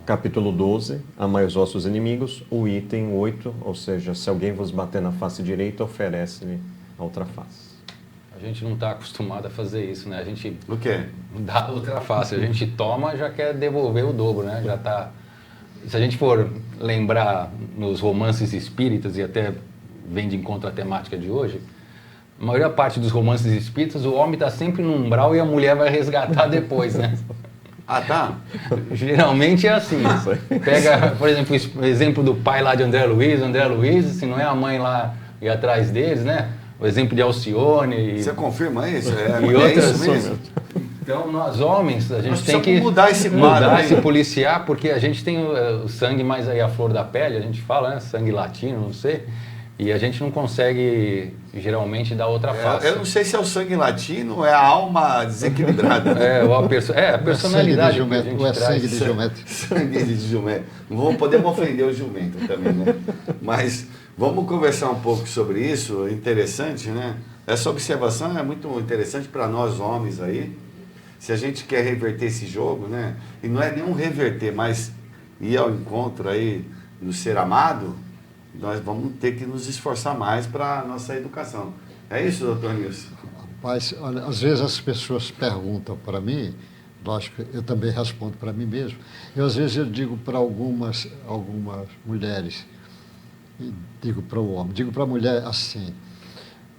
Capítulo 12, amai os vossos inimigos, o item 8, ou seja, se alguém vos bater na face direita, oferece-lhe a outra face. A gente não está acostumado a fazer isso, né? A gente O quê? dá outra face, a gente toma já quer devolver o dobro, né? Já tá... Se a gente for lembrar nos romances espíritas, e até vem de encontro à temática de hoje, a maior parte dos romances espíritas, o homem está sempre no umbral e a mulher vai resgatar depois, né? Tá. Geralmente é assim. Pega, por exemplo, o exemplo do pai lá de André Luiz, se não é a mãe lá e atrás deles, né? O exemplo de Alcione. Você confirma isso? E outras. Isso mesmo? Então, nós homens, a gente tem que mudar esse quadro, se policiar, porque a gente tem o sangue mais aí à flor da pele, a gente fala, né? Sangue latino, não sei. E a gente não consegue, geralmente, dar outra face. Eu não sei se é o sangue latino ou é a alma desequilibrada. A personalidade. Ou é sangue de jumento. Sangue de jumento. Não podemos ofender o jumento também, né? Mas Vamos conversar um pouco sobre isso, interessante, né? Essa observação é muito interessante para nós homens aí. Se a gente quer reverter esse jogo, né? E não é nenhum reverter, mas ir ao encontro aí do ser amado, nós vamos ter que nos esforçar mais para a nossa educação. É isso, doutor Nilson? Mas, olha, às vezes as pessoas perguntam para mim, lógico, eu também respondo para mim mesmo, às vezes eu digo para algumas mulheres, e digo para o homem, digo para a mulher assim: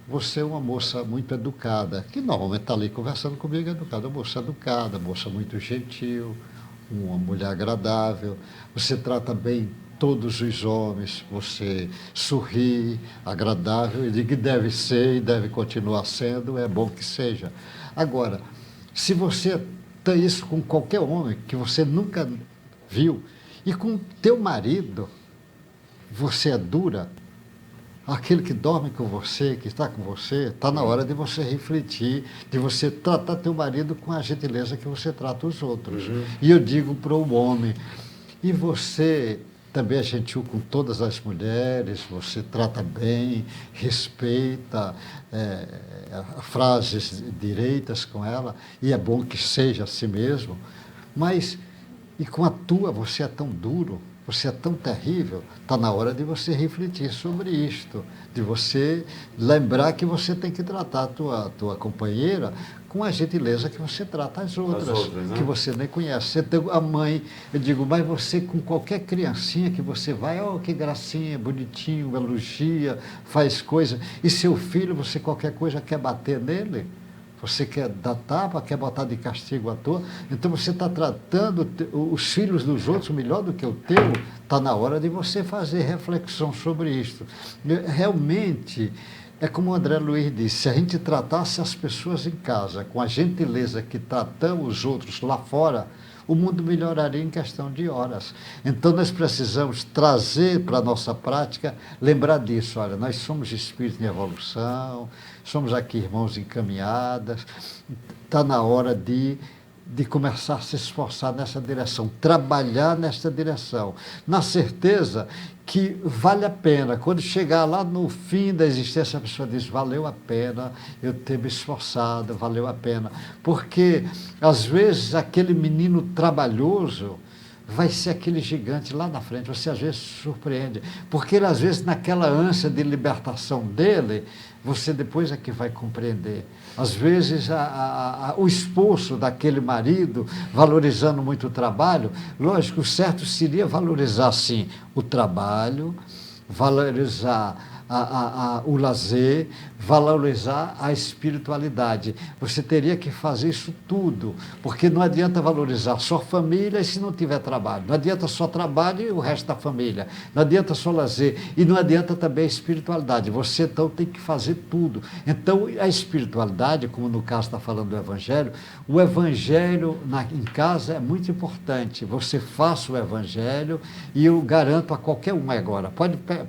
você é uma moça muito educada, que normalmente está ali conversando comigo, educada, uma moça muito gentil, uma mulher agradável, você trata bem todos os homens, você sorri, agradável, e digo que deve ser e deve continuar sendo, é bom que seja. Agora, se você tem isso com qualquer homem que você nunca viu, e com teu marido, você é dura, aquele que dorme com você, que está com você, está na hora de você refletir, de você tratar teu marido com a gentileza que você trata os outros. E eu digo para o homem, e você também é gentil com todas as mulheres, você trata bem, respeita, frases direitas com ela, e é bom que seja assim mesmo, mas e com a tua você é tão duro, você é tão terrível, está na hora de você refletir sobre isto, de você lembrar que você tem que tratar a tua companheira com a gentileza que você trata as outras, né? que você nem conhece. Você tem a mãe, eu digo, mas você com qualquer criancinha que você vai, oh, que gracinha, bonitinho, elogia, faz coisa, e seu filho, você qualquer coisa quer bater nele? Você quer dar tapa, quer botar de castigo à toa, então você está tratando os filhos dos outros melhor do que o teu. Está na hora de você fazer reflexão sobre isto. Realmente, é como o André Luiz disse, se a gente tratasse as pessoas em casa com a gentileza que tratamos os outros lá fora, o mundo melhoraria em questão de horas. Então, nós precisamos trazer para a nossa prática, lembrar disso. Olha, nós somos espíritos em evolução, somos aqui irmãos encaminhadas, está na hora de começar a se esforçar nessa direção, trabalhar nessa direção, na certeza que vale a pena. Quando chegar lá no fim da existência, a pessoa diz, valeu a pena eu ter me esforçado, valeu a pena. Porque, às vezes, aquele menino trabalhoso vai ser aquele gigante lá na frente. Você, às vezes, se surpreende. Porque, ele, às vezes, naquela ânsia de libertação dele, você depois é que vai compreender. Às vezes, o esforço daquele marido, valorizando muito o trabalho, lógico, o certo seria valorizar, sim, o trabalho, valorizar o lazer, valorizar a espiritualidade. Você teria que fazer isso tudo, porque não adianta valorizar só família se não tiver trabalho. Não adianta só trabalho e o resto da família. Não adianta só lazer. E não adianta também a espiritualidade. Você, então, tem que fazer tudo. Então, a espiritualidade, como no caso está falando do Evangelho, o Evangelho em casa é muito importante. Você faça o Evangelho e eu garanto a qualquer um agora.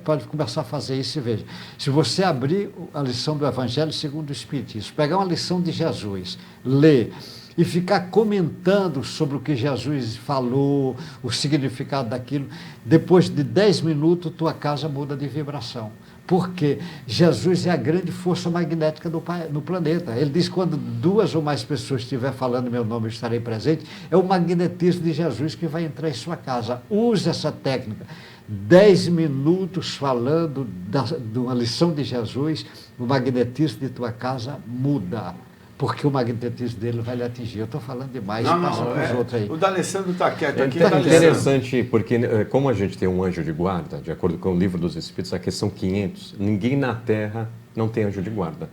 Pode começar a fazer isso e veja. Se você abrir a lição do Evangelho segundo o Espiritismo, pegar uma lição de Jesus, ler e ficar comentando sobre o que Jesus falou, o significado daquilo, depois de 10 minutos, tua casa muda de vibração. Porque Jesus é a grande força magnética no planeta. Ele diz que quando 2 ou mais pessoas estiver falando meu nome, eu estarei presente. É o magnetismo de Jesus que vai entrar em sua casa. Use essa técnica. 10 minutos falando de uma lição de Jesus, o magnetismo de tua casa muda. Porque o magnetismo dele vai lhe atingir. Eu estou falando demais, passa para os outros aí. O D'Alessandro está quieto aqui. É interessante, porque como a gente tem um anjo de guarda, de acordo com o Livro dos Espíritos, a questão 500, ninguém na Terra não tem anjo de guarda.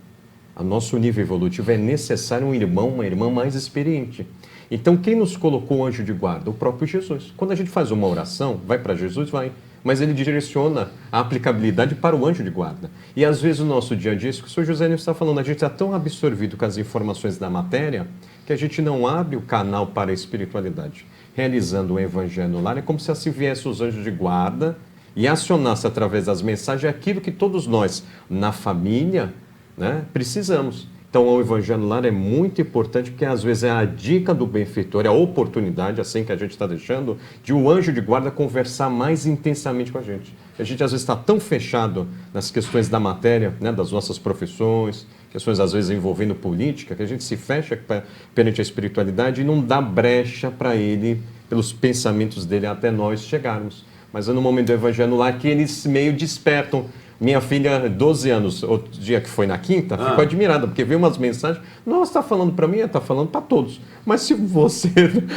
A nosso nível evolutivo é necessário um irmão, uma irmã mais experiente. Então, quem nos colocou o anjo de guarda? O próprio Jesus. Quando a gente faz uma oração, vai para Jesus? Vai. Mas ele direciona a aplicabilidade para o anjo de guarda. E às vezes no nosso dia a dia, isso que o senhor José está falando, a gente está tão absorvido com as informações da matéria que a gente não abre o canal para a espiritualidade. Realizando o evangelho no lar, é como se assim viesse os anjos de guarda e acionasse através das mensagens aquilo que todos nós, na família, né, precisamos. Então, o Evangelho no Lar é muito importante, porque às vezes é a dica do benfeitor, é a oportunidade, assim que a gente está deixando, de o anjo de guarda conversar mais intensamente com a gente. A gente às vezes está tão fechado nas questões da matéria, né, das nossas profissões, questões às vezes envolvendo política, que a gente se fecha perante a espiritualidade e não dá brecha para ele, pelos pensamentos dele, até nós chegarmos. Mas é no momento do evangelho lá que eles meio despertam. Minha filha, 12 anos, outro dia que foi na quinta, ficou admirada, porque veio umas mensagens, nossa, está falando para mim, está falando para todos. Mas se você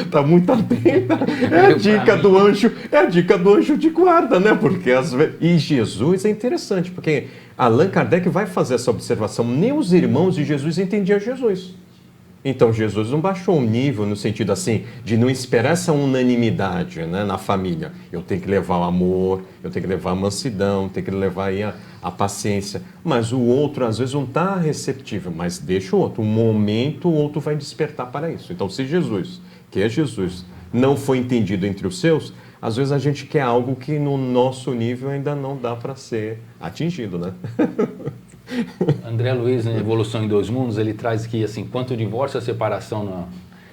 está muito atenta, é a dica do anjo de guarda, né? Porque e Jesus é interessante, porque Allan Kardec vai fazer essa observação, nem os irmãos de Jesus entendiam Jesus. Então Jesus não baixou o nível no sentido assim de não esperar essa unanimidade, né, na família. Eu tenho que levar o amor, eu tenho que levar a mansidão, tenho que levar aí a paciência. Mas o outro às vezes não está receptível, mas deixa o outro. Um momento o outro vai despertar para isso. Então se Jesus, que é Jesus, não foi entendido entre os seus, às vezes a gente quer algo que no nosso nível ainda não dá para ser atingido, né? André Luiz, na Evolução em Dois Mundos, ele traz que, assim, quanto o divórcio e a separação,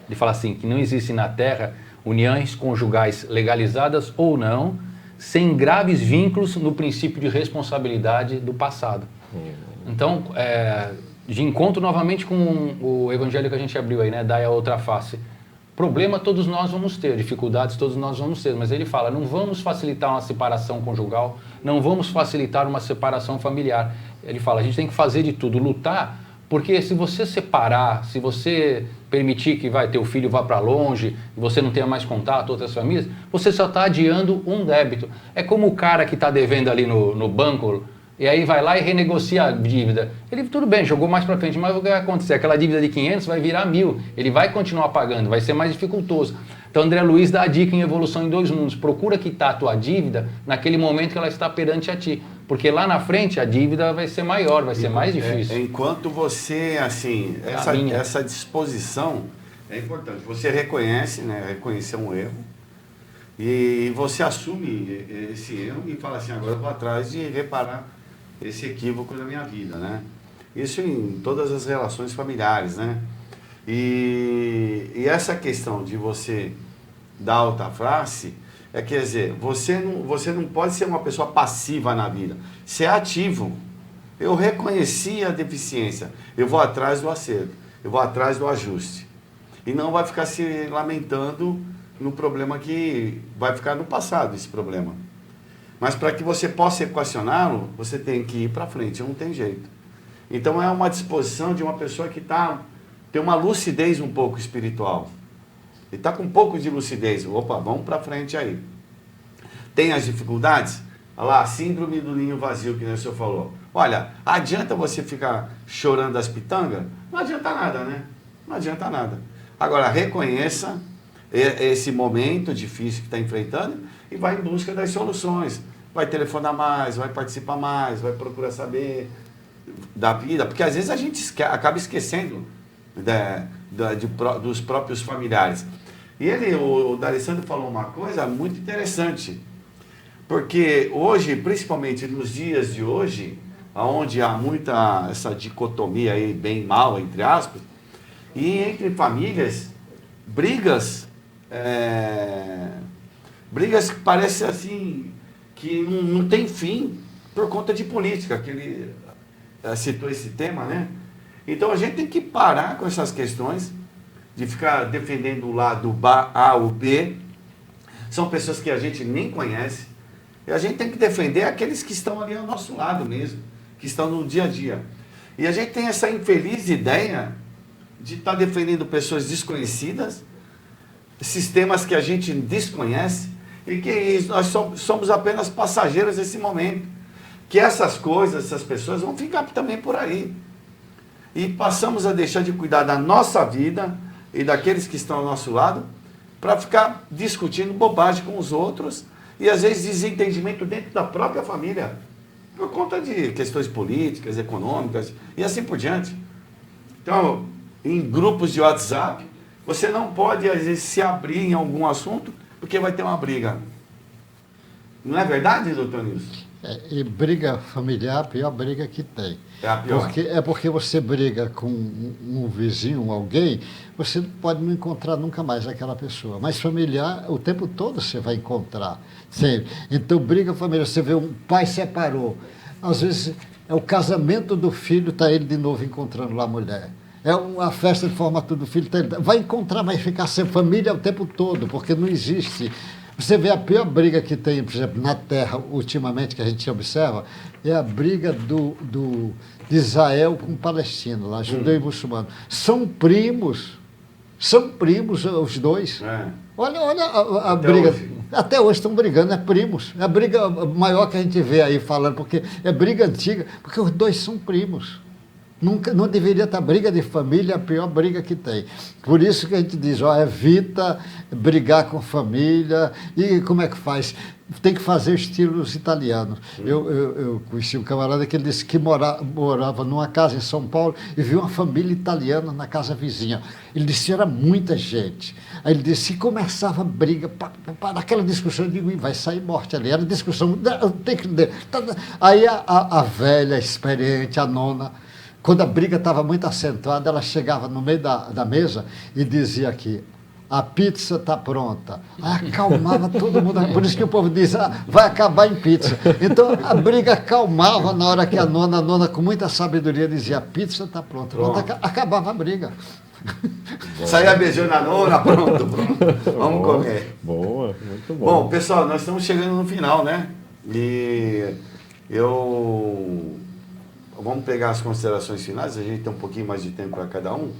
ele fala assim, que não existe na Terra uniões conjugais legalizadas ou não, sem graves vínculos no princípio de responsabilidade do passado. Então, de encontro novamente com o evangelho que a gente abriu aí, né, Dai a outra face. Problema todos nós vamos ter, dificuldades todos nós vamos ter, mas ele fala, não vamos facilitar uma separação conjugal, não vamos facilitar uma separação familiar. Ele fala, a gente tem que fazer de tudo, lutar, porque se você separar, se você permitir que teu filho vá para longe, e você não tenha mais contato, outras famílias, você só está adiando um débito. É como o cara que está devendo ali no banco, e aí vai lá e renegocia a dívida. Ele, tudo bem, jogou mais para frente, mas o que vai acontecer? Aquela dívida de 500 vai virar 1.000. Ele vai continuar pagando, vai ser mais dificultoso. Então, André Luiz dá a dica em Evolução em Dois Mundos. Procura quitar a tua dívida naquele momento que ela está perante a ti. Porque lá na frente a dívida vai ser maior, vai ser mais difícil. Enquanto você, assim, essa disposição é importante. Você reconhece, né? Reconhecer um erro. E você assume esse erro e fala assim, agora eu vou atrás de reparar esse equívoco da minha vida, né? Isso em todas as relações familiares, né? E essa questão de você dar alta face, quer dizer, você não pode ser uma pessoa passiva na vida, ser ativo. Eu reconheci a deficiência, eu vou atrás do acerto, eu vou atrás do ajuste. E não vai ficar se lamentando no problema que vai ficar no passado, esse problema. Mas para que você possa equacioná-lo, você tem que ir para frente, não tem jeito. Então é uma disposição de uma pessoa que tem uma lucidez um pouco espiritual. Ele está com um pouco de lucidez. Opa, vamos para frente aí. Tem as dificuldades? Olha lá, a síndrome do ninho vazio, que o senhor falou. Olha, adianta você ficar chorando as pitangas? Não adianta nada, né? Não adianta nada. Agora, reconheça esse momento difícil que está enfrentando e vai em busca das soluções. Vai telefonar mais, vai participar mais, vai procurar saber da vida, porque às vezes a gente acaba esquecendo dos próprios familiares. E o D'Alessandro falou uma coisa muito interessante, porque hoje, principalmente nos dias de hoje, onde há muita essa dicotomia aí, bem mal, entre aspas, e entre famílias, brigas que parecem assim, que não tem fim por conta de política, que ele citou esse tema, né? Então a gente tem que parar com essas questões de ficar defendendo o lado A ou B. São pessoas que a gente nem conhece. E a gente tem que defender aqueles que estão ali ao nosso lado mesmo, que estão no dia a dia. E a gente tem essa infeliz ideia de estar defendendo pessoas desconhecidas, sistemas que a gente desconhece, e que nós somos apenas passageiros desse momento. Que essas coisas, essas pessoas vão ficar também por aí. E passamos a deixar de cuidar da nossa vida e daqueles que estão ao nosso lado para ficar discutindo bobagem com os outros e às vezes desentendimento dentro da própria família por conta de questões políticas, econômicas e assim por diante. Então, em grupos de WhatsApp, você não pode às vezes se abrir em algum assunto porque vai ter uma briga. Não é verdade, doutor Nilson? E briga familiar, a pior briga que tem. É a pior. Porque você briga com um vizinho, alguém, você pode não encontrar nunca mais aquela pessoa. Mas familiar, o tempo todo você vai encontrar. Sempre. Então, briga familiar, você vê um pai separou. Às vezes, é o casamento do filho, está ele de novo encontrando lá a mulher. É uma festa de formatura do filho, vai encontrar, vai ficar sem família o tempo todo, porque não existe. Você vê a pior briga que tem, por exemplo, na Terra, ultimamente, que a gente observa, é a briga de Israel com o palestino, lá, judeu e muçulmano. São primos os dois. É. Olha a Até briga. hoje. Até hoje estão brigando, é primos. É a briga maior que a gente vê aí falando, porque é briga antiga, porque os dois são primos. Nunca, não deveria estar briga de família, a pior briga que tem. Por isso que a gente diz, evita brigar com família. E como é que faz? Tem que fazer estilos italianos. Eu conheci um camarada que ele disse que morava numa casa em São Paulo e viu uma família italiana na casa vizinha. Ele disse que era muita gente. Aí ele disse que começava briga, aquela discussão, eu digo, vai sair morte ali. Era discussão, tem que... Aí a velha, experiente, a nona, quando a briga estava muito acentuada, ela chegava no meio da mesa e dizia aqui, a pizza está pronta. Aí acalmava todo mundo. Por isso que o povo diz, vai acabar em pizza. Então a briga acalmava na hora que a nona com muita sabedoria dizia, a pizza está pronta. Acabava a briga. Saía beijando a nona, pronto. Vamos comer. Boa, muito bom. Bom, pessoal, nós estamos chegando no final, né? E vamos pegar as considerações finais, a gente tem um pouquinho mais de tempo para cada um,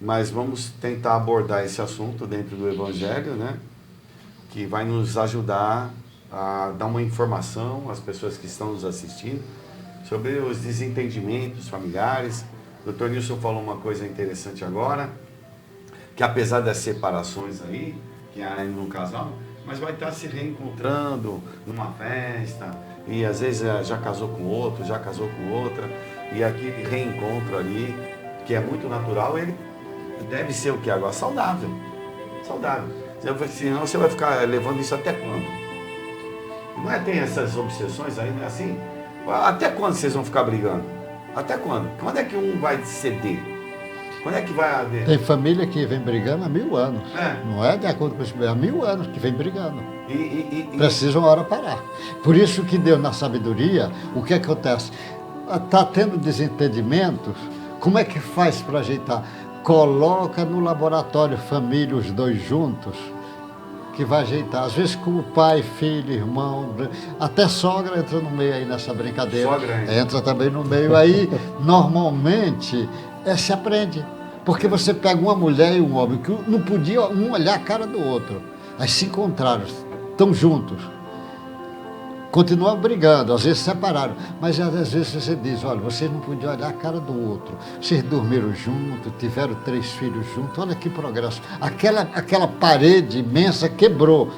mas vamos tentar abordar esse assunto dentro do Evangelho, né? Que vai nos ajudar a dar uma informação às pessoas que estão nos assistindo sobre os desentendimentos familiares. O Dr. Nilson falou uma coisa interessante agora, que apesar das separações aí, que há no casal, mas vai estar se reencontrando numa festa, e às vezes já casou com outro, já casou com outra, e aquele reencontro ali, que é muito natural, ele deve ser o que agora? Saudável. Saudável. Senão você vai ficar levando isso até quando? Não é? Tem essas obsessões aí, não é assim? Até quando vocês vão ficar brigando? Até quando? Quando é que um vai ceder? Quando é que vai haver? Tem família que vem brigando há 1000 anos. É. Não é de acordo com isso, há 1000 anos que vem brigando. E Precisa uma hora parar. Por isso que Deus, na sabedoria, o que acontece? Está tendo desentendimentos, como é que faz para ajeitar? Coloca no laboratório família, os dois juntos, que vai ajeitar. Às vezes com o pai, filho, irmão, até sogra entra no meio aí nessa brincadeira. Sogra entra também no meio. Aí, normalmente, se aprende. Porque você pega uma mulher e um homem que não podia um olhar a cara do outro. Aí se encontraram, estão juntos. Continuam brigando, às vezes separaram. Mas às vezes você diz, olha, vocês não podiam olhar a cara do outro. Vocês dormiram juntos, tiveram 3 filhos juntos, olha que progresso. Aquela parede imensa quebrou.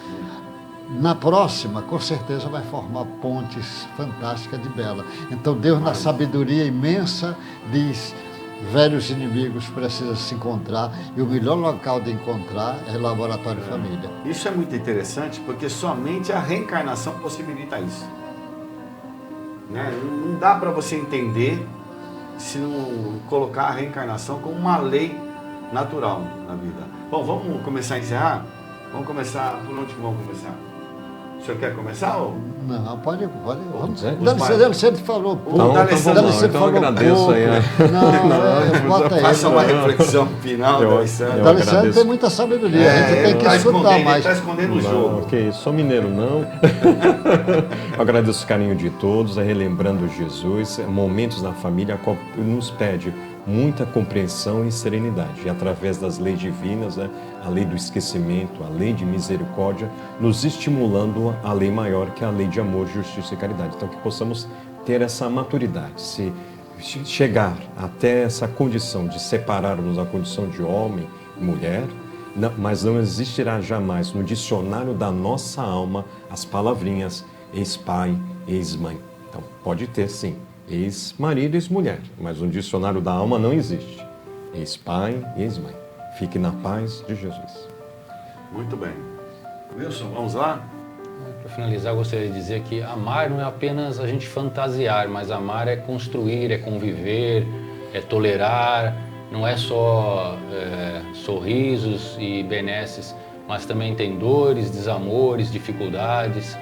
Na próxima, com certeza, vai formar pontes fantásticas de bela. Então Deus, na sabedoria imensa, diz, velhos inimigos precisam se encontrar e o melhor local de encontrar é o laboratório família. isso é muito interessante porque somente a reencarnação possibilita isso. Né? Não dá para você entender se não colocar a reencarnação como uma lei natural na vida. Bom, vamos começar a encerrar? Vamos começar, por onde que vamos começar? O senhor quer começar? Ou? Não, pode. Vamos. Os Dalicente falou Então, então eu agradeço aí. Não, bota aí. Faça uma reflexão final, Eu Dalicente. agradeço. Dalicente tem muita sabedoria, a gente tem que tá escutar mais. Ele está escondendo o Não, jogo. ok, sou mineiro não. Eu agradeço o carinho de todos, relembrando Jesus, momentos na família, a qual nos pede muita compreensão e serenidade. E através das leis divinas, né, a lei do esquecimento, a lei de misericórdia, nos estimulando a lei maior, que é a lei de amor, justiça e caridade. Então, que possamos ter essa maturidade, se chegar até essa condição de separarmos a condição de homem e mulher, mas não existirá jamais no dicionário da nossa alma as palavrinhas ex-pai, ex-mãe. Então, pode ter sim, ex-marido, ex-mulher, mas no dicionário da alma não existe ex-pai, ex-mãe. Fique na paz de Jesus. Muito bem. Wilson, vamos lá? Para finalizar, eu gostaria de dizer que amar não é apenas a gente fantasiar, mas amar é construir, é conviver, é tolerar, não é só sorrisos e benesses, mas também tem dores, desamores, dificuldades.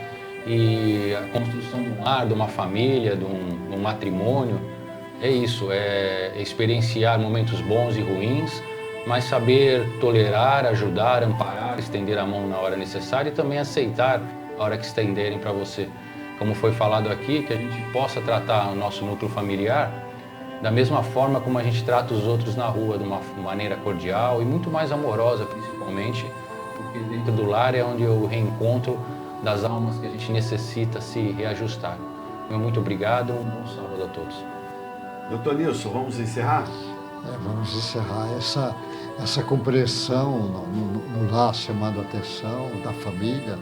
E a construção de um lar, de uma família, de um matrimônio, é isso, é experienciar momentos bons e ruins, mas saber tolerar, ajudar, amparar, estender a mão na hora necessária e também aceitar a hora que estenderem para você. Como foi falado aqui, que a gente possa tratar o nosso núcleo familiar da mesma forma como a gente trata os outros na rua, de uma maneira cordial e muito mais amorosa, principalmente, porque dentro do lar é onde eu reencontro das almas que a gente necessita se reajustar. Meu muito obrigado, um bom sábado a todos. Doutor Nilson, vamos encerrar? Vamos encerrar essa compreensão no lar, chamando a atenção da família.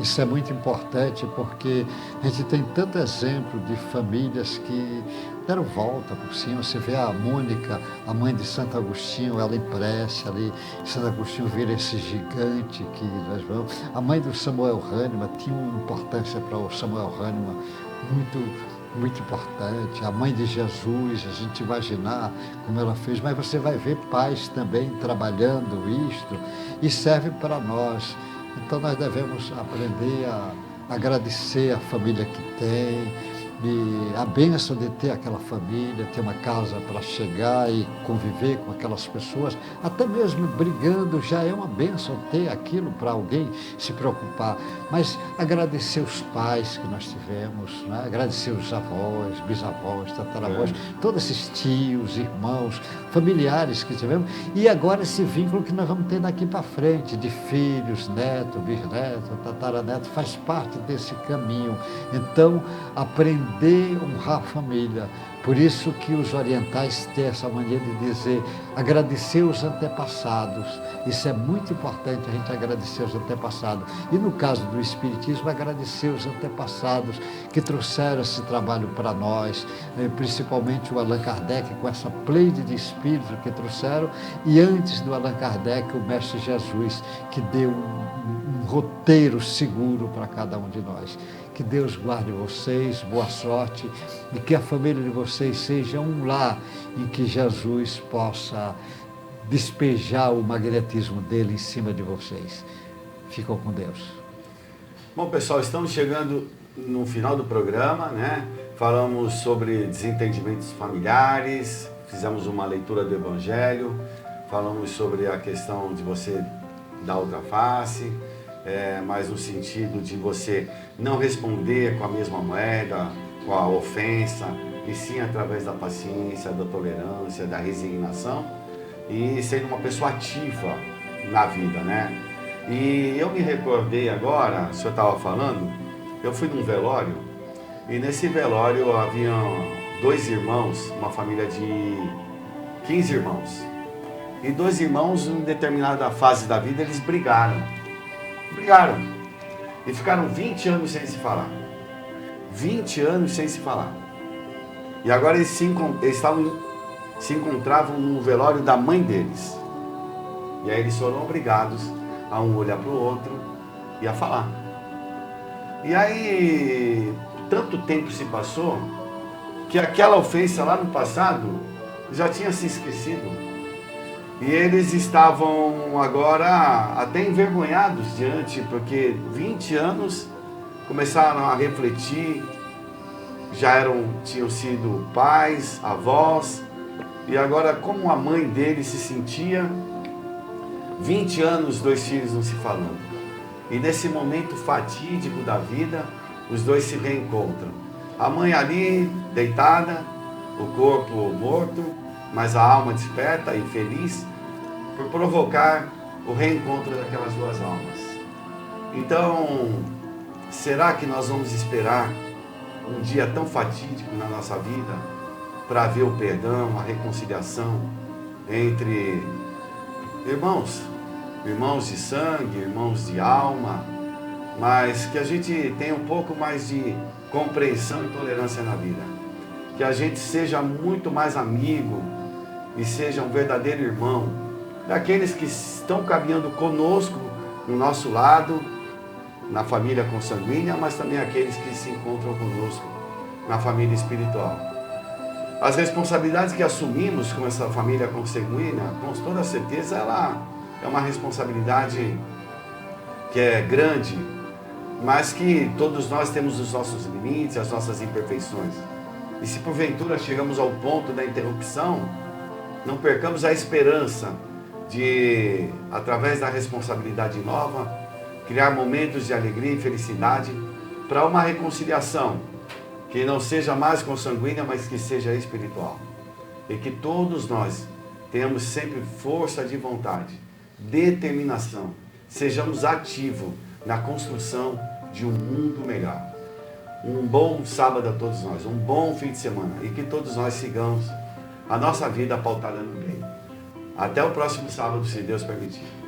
Isso é muito importante porque a gente tem tanto exemplo de famílias que deram volta por cima. Você vê a Mônica, a mãe de Santo Agostinho, ela empresta ali, Santo Agostinho vira esse gigante que nós vamos. A mãe do Samuel Hahnemann tinha uma importância para o Samuel Hahnemann muito importante. A mãe de Jesus, a gente imaginar como ela fez, mas você vai ver pais também trabalhando isto e serve para nós. Então nós devemos aprender a agradecer a família que tem, e a bênção de ter aquela família, ter uma casa para chegar e conviver com aquelas pessoas, até mesmo brigando, já é uma bênção ter aquilo para alguém se preocupar. Mas agradecer os pais que nós tivemos, né? Agradecer os avós, bisavós, tataravós, todos esses tios, irmãos, familiares que tivemos, e agora esse vínculo que nós vamos ter daqui para frente, de filhos, neto, bisneto, tataraneto, faz parte desse caminho. Então, aprender a honrar a família. Por isso que os orientais têm essa maneira de dizer, agradecer os antepassados. Isso é muito importante, a gente agradecer os antepassados. E no caso do Espiritismo, agradecer os antepassados que trouxeram esse trabalho para nós, principalmente o Allan Kardec, com essa pleide de espíritos que trouxeram, e antes do Allan Kardec, o Mestre Jesus, que deu um roteiro seguro para cada um de nós. Que Deus guarde vocês, boa sorte, e que a família de vocês seja um lar em que Jesus possa despejar o magnetismo dele em cima de vocês. Ficam com Deus. Bom, pessoal, estamos chegando no final do programa, né? Falamos sobre desentendimentos familiares, fizemos uma leitura do Evangelho, falamos sobre a questão de você dar outra face, mas no sentido de você não responder com a mesma moeda, com a ofensa, e sim através da paciência, da tolerância, da resignação, e sendo uma pessoa ativa na vida, né? E eu me recordei agora, o senhor estava falando, eu fui num velório, e nesse velório havia 2 irmãos, uma família de 15 irmãos. E 2 irmãos, em determinada fase da vida, eles brigaram. E ficaram 20 anos sem se falar. 20 anos sem se falar. E agora eles se encontravam no velório da mãe deles. E aí eles foram obrigados a um olhar para o outro e a falar. E aí, tanto tempo se passou, que aquela ofensa lá no passado já tinha se esquecido. E eles estavam agora até envergonhados diante, porque 20 anos começaram a refletir, tinham sido pais, avós, e agora como a mãe deles se sentia, 20 anos, 2 filhos não se falando. E nesse momento fatídico da vida, os 2 se reencontram. A mãe ali, deitada, o corpo morto, mas a alma desperta e feliz por provocar o reencontro daquelas 2 almas. Então, será que nós vamos esperar um dia tão fatídico na nossa vida para ver o perdão, a reconciliação entre irmãos de sangue, irmãos de alma, mas que a gente tenha um pouco mais de compreensão e tolerância na vida, que a gente seja muito mais amigo e seja um verdadeiro irmão daqueles que estão caminhando conosco no nosso lado na família consanguínea, mas também aqueles que se encontram conosco na família espiritual. As responsabilidades que assumimos com essa família consanguínea, com toda certeza, ela é uma responsabilidade que é grande, mas que todos nós temos os nossos limites, as nossas imperfeições. E se porventura chegamos ao ponto da interrupção, não percamos a esperança de, através da responsabilidade nova, criar momentos de alegria e felicidade para uma reconciliação que não seja mais consanguínea, mas que seja espiritual. E que todos nós tenhamos sempre força de vontade, determinação, sejamos ativos na construção de um mundo melhor. Um bom sábado a todos nós, um bom fim de semana e que todos nós sigamos a nossa vida pautada no bem. Até o próximo sábado, se Deus permitir.